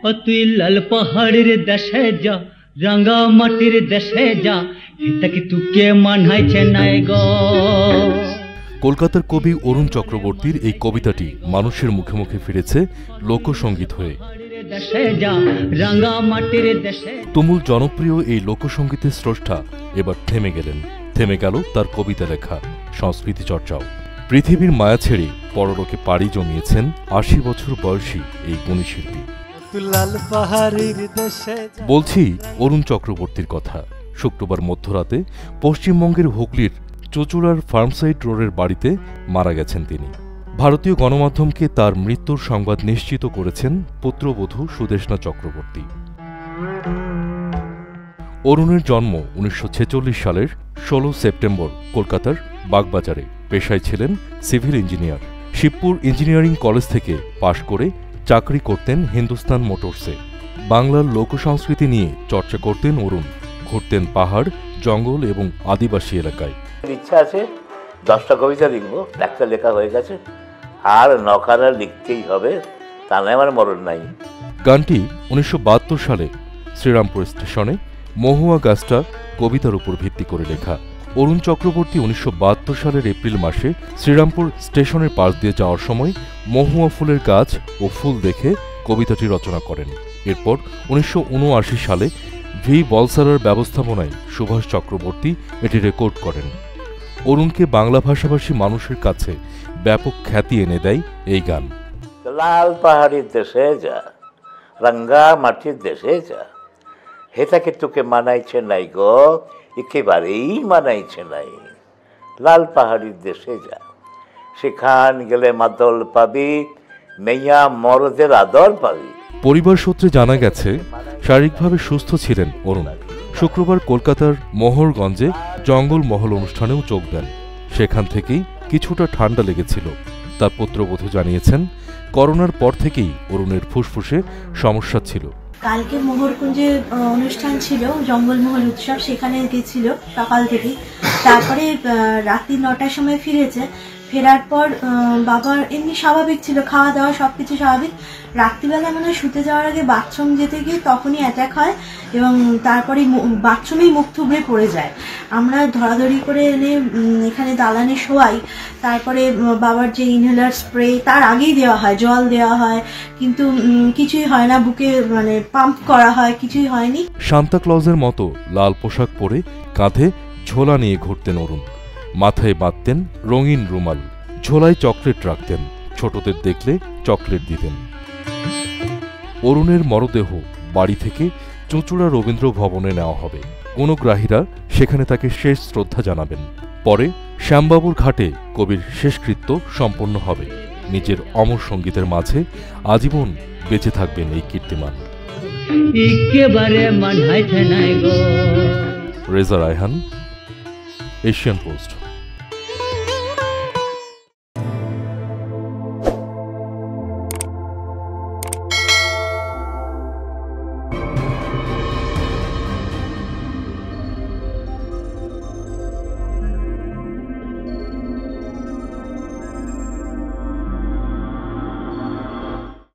ও তুই লাল পাহাড়ের দেশে যা, রাঙ্গা মাটির দেশে যা, এটাকে তুকে মানাইছে নাই গো। কলকাতার কবি অরুণ চক্রবর্তীর এই কবিতাটি মানুষের মুখে মুখে ফিরেছে লোকসঙ্গীত হয়ে। তুমুল জনপ্রিয় এই লোকসঙ্গীতের স্রষ্টা এবার থেমে গেলেন, থেমে গেল তার কবিতা লেখা, সংস্কৃতি চর্চাও। পৃথিবীর মায়া ছেড়ে পরলোকে পাড়ি জমিয়েছেন ৮০ বছর বয়সী এই গুণী শিল্পী। বলছি অরুণ চক্রবর্তীর কথা। শুক্রবার মধ্যরাতে পশ্চিমবঙ্গের হুগলির চুঁচুড়ার ফার্মসাইড রোডের বাড়িতে মারা গেছেন তিনি। ভারতীয় গণমাধ্যমকে তার মৃত্যুর সংবাদ নিশ্চিত করেছেন পুত্রবধূ সুদেষ্ণা চক্রবর্তী। অরুণের জন্ম ১৯৪৬ সালের ১৬ সেপ্টেম্বর কলকাতার বাগবাজারে। পেশায় ছিলেন civil engineer. Shibpur engineering college থেকে পাশ করে চাকরি করতেন হিন্দুস্তান মোটরসে। বাংলার লোকসংস্কৃতি নিয়ে চর্চা করতেন অরুণ। ঘুরতেন পাহাড়, জঙ্গল এবং আদিবাসী এলাকায়। ইচ্ছা আছে 10টা কবিতা লিখবো, একটা লেখা হয়ে গেছে, আর 9খানা লিখতেই হবে, তা নয় আমার মরণ নাই। গানটি ১৯৭২ সালে শ্রীরামপুর স্টেশনে মহুয়া গাছটা কবিতার উপর ভিত্তি করে লেখা। অরুণ চক্রবর্তী ১৯৭২ সালের এপ্রিল মাসে শ্রীরামপুর স্টেশনের পাশ দিয়ে যাওয়ার সময় মহুয়া ফুলের গাছ ও ফুল দেখে কবিতাটি রচনা করেন। এরপর ১৯৭৯ সালে ভি বলসারার ব্যবস্থাপনায় সুভাষ চক্রবর্তী এটি রেকর্ড করেন। অরুণকে বাংলা ভাষাভাষী মানুষের কাছে ব্যাপক খ্যাতি এনে দেয় এই গান। লাল পাহাড়ের দেশে যা, রাঙ্গা মাটির দেশে যা, হেতাকে তোকে মানাইছে নাই গো, একেবারেই মানাইছে নাই। লাল পাহাড়ের দেশে যা, সেখান গেলে মাদল পাবি, মেয়া মরদের আদর পাবি। পরিবার সূত্রে জানা গেছে শারীরিকভাবে সুস্থ ছিলেন অরুণ। শুক্রবার কলকাতার মোহরগঞ্জে জঙ্গল মহল অনুষ্ঠানেও যোগ দেন। সেখান থেকেই কিছুটা ঠান্ডা লেগেছিল। তার পুত্রবধূ জানিয়েছেন, করোনার পর থেকেই অরুণের ফুসফুসে সমস্যা ছিল। কালকে মোহরকুঞ্জে অনুষ্ঠান ছিল, জঙ্গলমহল উৎসব, সেখানে গেছিল সকাল থেকে। তারপরে রাত্রি ৯টার সময় ফিরেছে। ফেরার পর বাবার এমনি স্বাভাবিক ছিল, খাওয়া দাওয়া সবকিছু স্বাভাবিক। রাত্রিবেলা মানে শুতে যাওয়ার আগে বাথরুম যেতে গিয়ে তখনই অ্যাটাক হয় এবং তারপরে বাথরুমেই মুখ থুবড়ে পড়ে যায়। আমরা ধরাধরি করে এনে এখানে দালানে শোয়াই। তারপরে বাবার যে ইনহেলার স্প্রে তার আগেই দেওয়া হয়, জল দেওয়া হয়, কিন্তু কিছুই হয় না। বুকে মানে পাম্প করা হয়, কিছুই হয়নি। সান্তা ক্লজের মতো লাল পোশাক পরে কাঁধে ঝোলা নিয়ে ঘুরতেন অরুণ। মাথায় বাঁধতেন রঙিন রুমাল, ঝোলায় চকলেট রাখতেন, ছোটদের দেখলে চকলেট দিতেন। অরুণের মরদেহ বাড়ি থেকে চুঁচুড়া রবীন্দ্র ভবনে নেওয়া হবে। গুণগ্রাহীরা সেখানে তাকে শেষ শ্রদ্ধা জানাবেন। পরে শ্যামবাবুর ঘাটে কবির শেষকৃত্য সম্পন্ন হবে। নিজের অমর সঙ্গীতের মাঝে আজীবন বেঁচে থাকবেন এই কীর্তিমান। Reza Raihan, Asian post.